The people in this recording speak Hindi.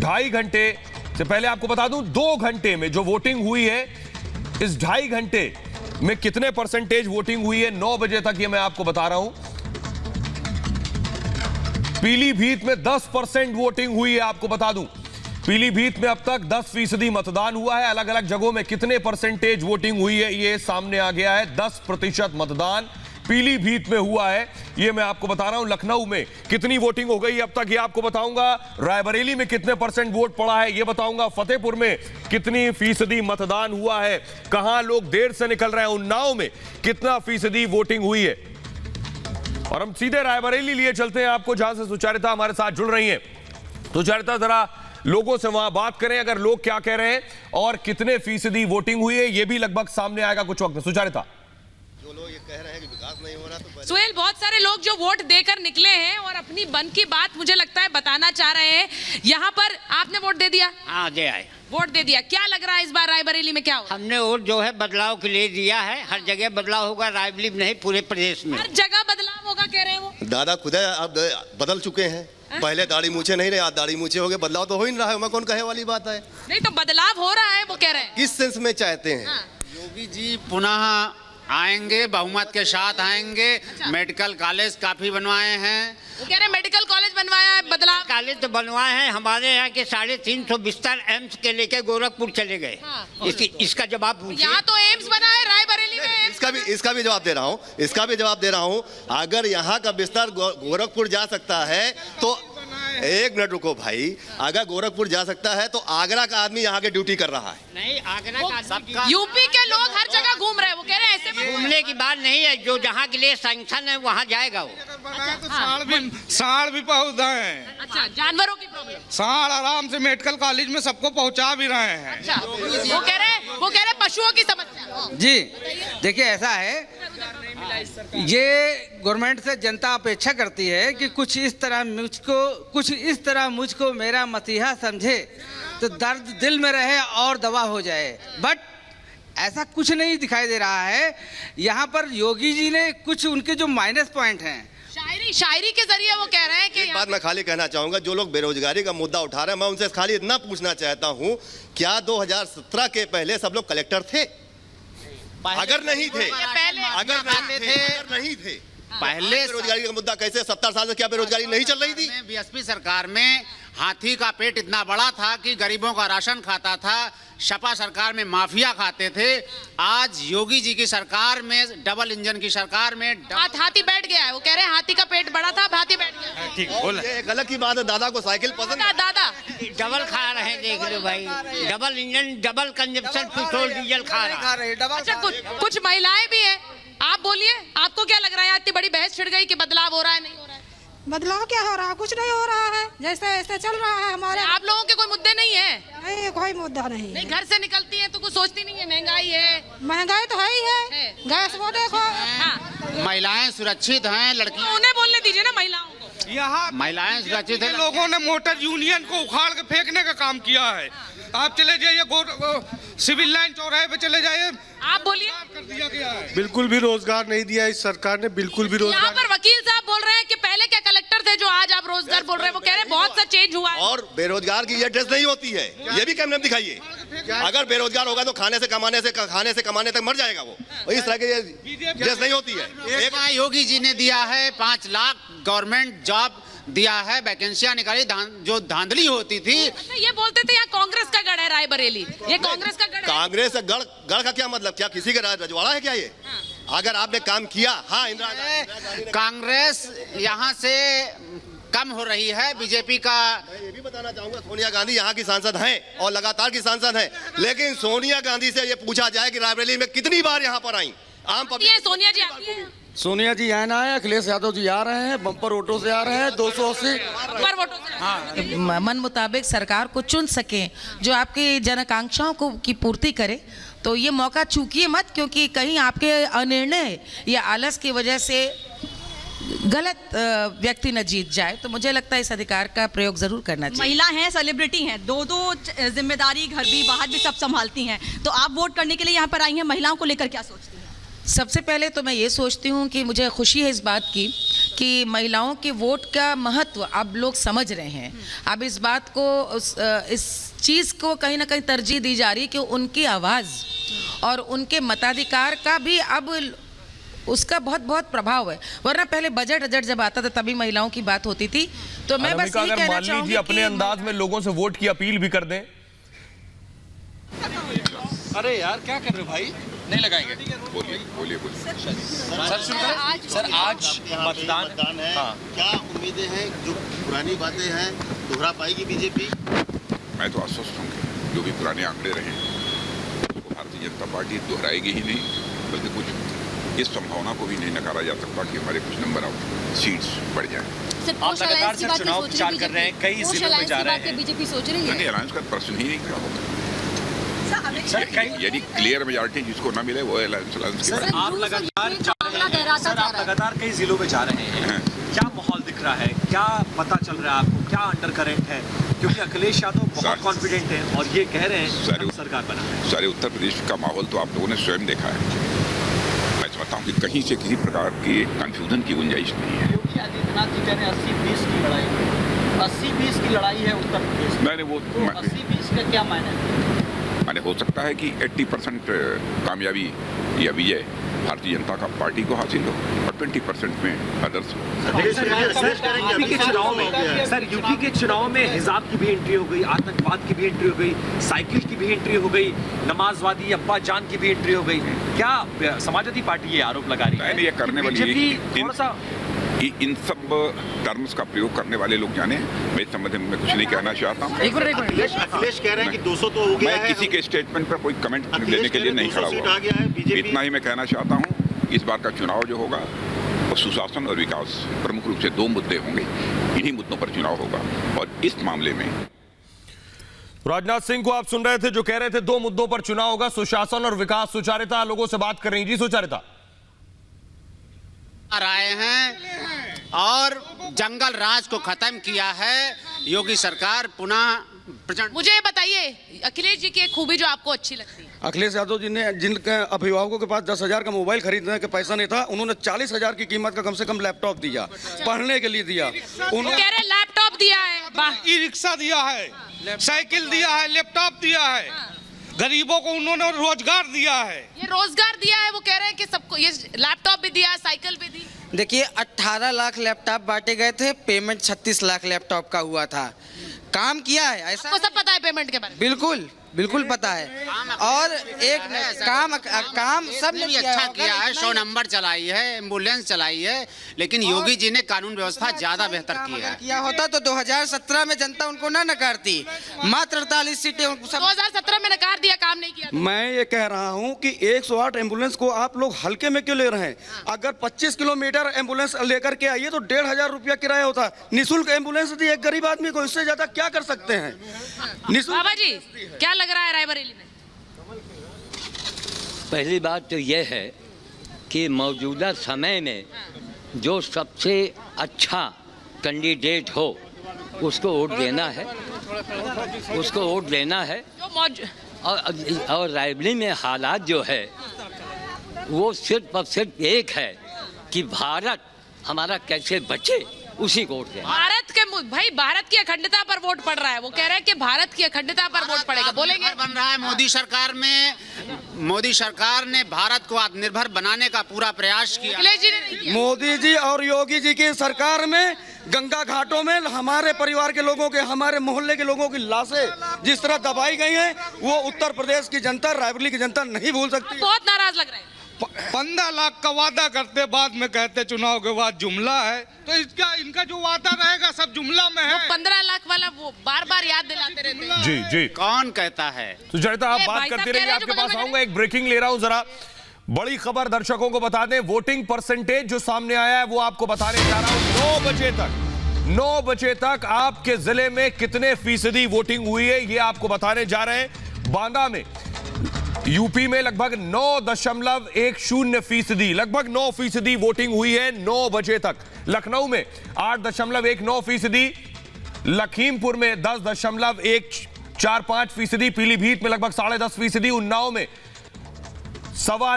2.5 घंटे से पहले आपको बता दूं 2 घंटे में जो वोटिंग हुई है, इस 2.5 घंटे में कितने परसेंटेज वोटिंग हुई है 9 बजे तक, ये मैं आपको बता रहा हूं। पीलीभीत में 10% वोटिंग हुई है, आपको बता दूं पीलीभीत में अब तक 10% मतदान हुआ है। अलग अलग जगहों में कितने परसेंटेज वोटिंग हुई है ये सामने आ गया है। 10% मतदान पीलीभीत में हुआ है, ये मैं आपको बता रहा हूं। लखनऊ में कितनी वोटिंग हो गई अब तक ये आपको बताऊंगा। रायबरेली में कितने परसेंट वोट पड़ा है ये बताऊंगा। फतेहपुर में कितनी फीसदी मतदान हुआ है, कहां लोग देर से निकल रहे हैं। उन्नाव में कितना फीसदी वोटिंग हुई है। और हम सीधे रायबरेली लिए चलते हैं आपको, जहां से सुचारिता हमारे साथ जुड़ रही है। सुचारिता, जरा लोगों से वहां बात करें, अगर लोग क्या कह रहे हैं और कितने फीसदी वोटिंग हुई है ये भी लगभग सामने आएगा कुछ वक्त में। सुचारिता, जो लोग ये कह रहे हैं कि विकास नहीं हो रहा, तो सुहेल, बहुत सारे लोग जो वोट देकर निकले हैं और अपनी मन की बात मुझे लगता है बताना चाह रहे हैं। यहाँ पर आपने वोट दे दिया? हाँ, दे आए। वोट दे दिया। क्या लग रहा है इस बार रायबरेली में क्या होगा? हमने वोट जो है बदलाव के लिए दिया है। हर जगह बदलाव होगा, रायबरेली में नहीं पूरे प्रदेश में। हर जगह बदलाव होगा कह रहे हैं वो। दादा खुद अब बदल चुके हैं। पहले दाढ़ी मूछे नहीं रहे, आज दाढ़ी मूछे हो गए। बदलाव तो हो ही नहीं रहा है, मैं कौन कहे वाली बात है। नहीं तो बदलाव हो रहा है वो कह रहे हैं। किस सेंस में चाहते हैं? योगी जी पुनः आएंगे, बहुमत के साथ आएंगे। मेडिकल कॉलेज काफी बनवाए हैं। वो कह रहे हैं मेडिकल कॉलेज बनवाया है, बदलाव। कॉलेज तो बनवाए हैं। हमारे यहाँ के 350 बिस्तर एम्स के लेके गोरखपुर चले गए। इसका जवाब पूछिए। यहाँ तो एम्स बना है, रायबरेली में इसका भी जवाब दे रहा हूँ। अगर यहाँ का बिस्तर गोरखपुर जा सकता है तो एक मिनट रुको भाई, अगर गोरखपुर जा सकता है तो आगरा का आदमी यहाँ के ड्यूटी कर रहा है। नहीं, आगरा का आदमी, यूपी के लोग हर जगह घूम रहे हैं। वो कह रहे हैं ऐसे में घूमने की बात नहीं है। जो जहाँ के लिए सैंक्शन है वहाँ जाएगा वो। सांड भी पहुँच रहे हैं। अच्छा, जानवरों की प्रॉब्लम। सांड आराम से मेडिकल कॉलेज में सबको पहुँचा भी रहे हैं। अच्छा, वो कह रहे पशुओं की समस्या। जी देखिए, ऐसा है, ये गवर्नमेंट से जनता अपेक्षा करती है कि कुछ इस तरह मुझको मेरा मसीहा समझे तो दर्द दिल में रहे और दवा हो जाए। बट ऐसा कुछ नहीं दिखाई दे रहा है। यहाँ पर योगी जी ने कुछ उनके जो माइनस पॉइंट हैं, शायरी के जरिए वो कह रहे हैं कि एक बात मैं खाली कहना चाहूंगा, जो लोग बेरोजगारी का मुद्दा उठा रहे हैं, मैं उनसे खाली इतना पूछना चाहता हूं, क्या 2017 के पहले सब लोग कलेक्टर थे? अगर नहीं थे, पहले बेरोजगारी का मुद्दा कैसे 70 साल से क्या बेरोजगारी नहीं चल रही थी? बीएसपी सरकार में हाथी का पेट इतना बड़ा था कि गरीबों का राशन खाता था। सपा सरकार में माफिया खाते थे। आज योगी जी की सरकार में, डबल इंजन की सरकार में हाथी बैठ गया है। वो कह रहे हैं हाथी का पेट बड़ा था, हाथी बैठ गया। ठीक बोला। ये एक अलग की बात है, दादा को साइकिल पसंद है। दादा डबल खा रहे हैं, देख लो भाई। Double engine, double consumption petrol diesel खा रहा है। अच्छा, कुछ महिलाएं भी हैं। आप बोलिए, आपको क्या लग रहा है? इतनी बड़ी बहस छिड़ गई कि बदलाव हो रहा है, नहीं हो रहा है? बदलाव क्या हो रहा है? कुछ नहीं हो रहा है, जैसे ऐसे चल रहा है हमारे। आप लोगों के कोई मुद्दे नहीं है? नहीं, कोई मुद्दा नहीं। नहीं, घर से निकलती है तो कुछ सोचती नहीं है? महंगाई है, महंगाई तो है ही है। गैस वो देखो। हाँ, महिलाएं सुरक्षित हैं। लड़कियां, उन्हें बोलने दीजिए ना महिलाओं को। यहाँ महिलाएं सुरक्षित हैं। लोगों ने मोटर यूनियन को उखाड़ के फेंकने का काम किया है। आप चले जाइए सिविल लाइन चौराहे पे चले जाइए, आप बोलिए। कर दिया गया है। बिल्कुल भी रोजगार नहीं दिया इस सरकार ने, बिल्कुल भी यहाँ रोजगार। पर वकील साहब बोल रहे हैं कि पहले क्या कलेक्टर थे जो आज आप रोजगार बोल रहे हैं? वो कह रहे हैं बहुत सा चेंज हुआ है। और बेरोजगार की ये ड्रेस नहीं होती है, ये भी कैमरे में दिखाइए। अगर बेरोजगार होगा तो खाने से कमाने तक मर जाएगा वो। इस तरह की ड्रेस नहीं होती है। एक योगी जी ने दिया है 5 लाख गवर्नमेंट जॉब दिया है, वैकेंसियां निकाली। जो धांधली होती थी, ये बोलते थे यहाँ कांग्रेस का गढ़ है रायबरेली, ये कांग्रेस का गढ़ है। कांग्रेस का गढ़ का क्या मतलब? क्या किसी का रजवाड़ा है क्या ये? अगर आपने काम किया, हाँ, कांग्रेस यहाँ से कम हो रही है। बीजेपी का ये भी बताना चाहूंगा, सोनिया गांधी यहाँ की सांसद हैं और लगातार की सांसद हैं, लेकिन सोनिया गांधी से ये पूछा जाए कि रायबरेली में कितनी बार यहाँ पर आई? आम पब्लिक सोनिया जी आती है। सोनिया जी यहाँ ना आए, अखिलेश यादव जी आ रहे हैं, बम्पर वोटों से आ रहे हैं, 280 पर वोटों से। मन मुताबिक सरकार को चुन सके जो आपकी जनआकांक्षाओं को की पूर्ति करे, तो ये मौका चूकिए मत, क्योंकि कहीं आपके अनिर्णय या आलस की वजह से गलत व्यक्ति न जीत जाए। तो मुझे लगता है इस अधिकार का प्रयोग जरूर करना चाहिए। महिला हैं, सेलिब्रिटी हैं, दो जिम्मेदारी घर भी बाहर भी सब संभालती हैं, तो आप वोट करने के लिए यहाँ पर आई हैं, महिलाओं को लेकर क्या सोचती हैं? सबसे पहले तो मैं ये सोचती हूँ कि मुझे खुशी है इस बात की कि महिलाओं के वोट का महत्व अब लोग समझ रहे हैं। अब इस बात को इस चीज़ को कहीं ना कहीं तरजीह दी जा रही है कि उनकी आवाज़ और उनके मताधिकार का भी अब उसका बहुत बहुत प्रभाव है। वरना पहले बजट जब आता था तभी महिलाओं की बात होती थी। तो मैं बस यही कहना चाहूँगी अपने अंदाज में लोगों से वोट की अपील भी कर दें। अरे यार क्या कर रहे हो भाई, नहीं लगाएंगे। बोलिए सर आज मतदान है। हाँ। क्या उम्मीदें हैं, जो पुरानी बातें हैं दोहरा पाएगी बीजेपी? मैं तो आश्वस्त हूँ कि जो भी पुराने आंकड़े रहे उसको भारतीय जनता पार्टी दोहराएगी ही नहीं, बल्कि कुछ इस संभावना को भी नहीं नकारा जा सकता कि हमारे कुछ नंबर ऑफ सीट्स बढ़ जाए। आप लगातार सर चुनाव प्रचार कर रहे हैं, कई जिलों में जा रहे हैं। बीजेपी सोच रही है अलायंस का प्रश्न ही नहीं खड़ा होगा। यदि क्लियर मेजॉरिटी जिसको ना मिले वो अलायंस। आप लगातार कई जिलों में जा रहे हैं, क्या माहौल दिख रहा है, क्या पता चल रहा है आपको, क्या अंडर करंट है? क्योंकि अखिलेश यादव बहुत कॉन्फिडेंट है और ये कह रहे हैं कि सरकार बना है। सारे उत्तर प्रदेश का माहौल तो आप लोगों ने स्वयं देखा है। मैं समझता हूँ कि कहीं से किसी प्रकार की कंफ्यूजन की गुंजाइश नहीं है। योगी आदित्यनाथ जी कह रहे हैं 80-20 की लड़ाई, 80-20 की लड़ाई है उत्तर प्रदेश में। मैंने वो 80-20 का क्या मायने? माने हो सकता है कि 80% कामयाबी या विजय भारतीय जनता का पार्टी को हासिल हो और 20% में अदर्स। सर यूपी के चुनाव में हिजाब की भी एंट्री हो गई, आतंकवाद की भी एंट्री हो गई, साइकिल की भी एंट्री हो गई, नमाजवादी अब्बा जान की भी एंट्री हो गई। क्या समाजवादी पार्टी ये आरोप लगा रही है? ये करने वाली इन सब टर्म्स का प्रयोग करने वाले लोग जाने। मैं इस संबंध में कुछ नहीं कहना चाहता हूँ। अखिलेश कह रहे हैं कि 200 तो हो गया है। मैं किसी के स्टेटमेंट पर कोई कमेंट लेने के लिए नहीं खड़ा हुआ। इतना ही मैं कहना चाहता हूँ, इस बार का चुनाव जो होगा वो सुशासन और विकास प्रमुख रूप से 2 मुद्दे होंगे। इन्हीं मुद्दों पर चुनाव होगा और इस मामले में राजनाथ सिंह को आप सुन रहे थे जो कह रहे थे 2 मुद्दों पर चुनाव होगा, सुशासन और विकास। सुचारिता लोगों से बात कर रही जी। सुचारिता आए हैं और जंगल राज को खत्म किया है योगी सरकार पुनः। मुझे ये बताइए अखिलेश जी की एक खूबी जो आपको अच्छी लगती है। अखिलेश यादव जी ने जिनके अभिभावकों के पास 10,000 का मोबाइल खरीदने का पैसा नहीं था, उन्होंने 40,000 की कीमत का कम से कम लैपटॉप दिया, पढ़ने के लिए दिया। उन्होंने कह रहे लैपटॉप दिया है, ई रिक्शा दिया है, साइकिल दिया है, लैपटॉप दिया है, गरीबों को उन्होंने रोजगार दिया है। ये रोजगार दिया है, वो कह रहे हैं कि सबको ये लैपटॉप भी दिया, साइकिल भी दी। देखिए 18 लाख लैपटॉप बांटे गए थे, पेमेंट 36 लाख लैपटॉप का हुआ था। काम किया है ऐसा? आपको सब पता है पेमेंट के बारे में? बिल्कुल पता है। और एक काम सब ने अच्छा किया है, 100 नंबर चलाई है, एम्बुलेंस चलाई है, लेकिन योगी जी ने कानून व्यवस्था ज्यादा बेहतर की है। किया होता तो 2017 में जनता उनको ना नकारती। मात्र 48 सीटें 2017 में नकार दिया, काम नहीं किया। मैं ये कह रहा हूँ कि 108 एम्बुलेंस को आप लोग हल्के में क्यों ले रहे हैं? अगर 25 किलोमीटर एम्बुलेंस लेकर के आइए तो 1,500 रुपया किराया होता। निःशुल्क एम्बुलेंस दी एक गरीब आदमी को, इससे ज्यादा क्या कर सकते हैं? बाबा जी क्या लग रहा है रायबरेली में? पहली बात तो यह है कि मौजूदा समय में जो सबसे अच्छा कैंडिडेट हो उसको वोट देना है, और रायबरेली में हालात जो है वो सिर्फ और सिर्फ एक है कि भारत हमारा कैसे बचे, उसी को वोट देना। भारत की अखंडता पर वोट पड़ रहा है, वो कह रहे हैं कि भारत की अखंडता पर वोट पड़ेगा। बोलेंगे बन रहा है मोदी सरकार ने भारत को आत्मनिर्भर बनाने का पूरा प्रयास किया। अखिलेश जी ने नहीं किया। मोदी जी और योगी जी की सरकार में गंगा घाटों में हमारे परिवार के लोगों के, हमारे मोहल्ले के लोगों की लाशें जिस तरह दबाई गई हैं, वो उत्तर प्रदेश की जनता, रायबरेली की जनता नहीं भूल सकती। बहुत नाराज लग रहे हैं। 15 लाख का वादा करते, बाद में कहते चुनाव के बाद जुमला है। तो इनका जो वादा रहेगा सब जुमला में है। 15 लाख वाला वो बार याद दिलाते रहते हैं। जी कौन कहता है? तो सुचारिता आप बात करते रहिए, आपके पास आऊंगा। एक ब्रेकिंग ले रहा हूं जरा। बड़ी खबर दर्शकों को बता दें, वोटिंग परसेंटेज जो सामने आया है वो आपको बताने जा रहा हूं। 9 बजे तक आपके जिले में कितने फीसदी वोटिंग हुई है ये आपको बताने जा रहे हैं। बांदा में, यूपी में लगभग 9.10%, लगभग 9% वोटिंग हुई है 9 बजे तक। लखनऊ में 8.19%, लखीमपुर में 10.145%, पीलीभीत में लगभग 10.5%, उन्नाव में 9.25%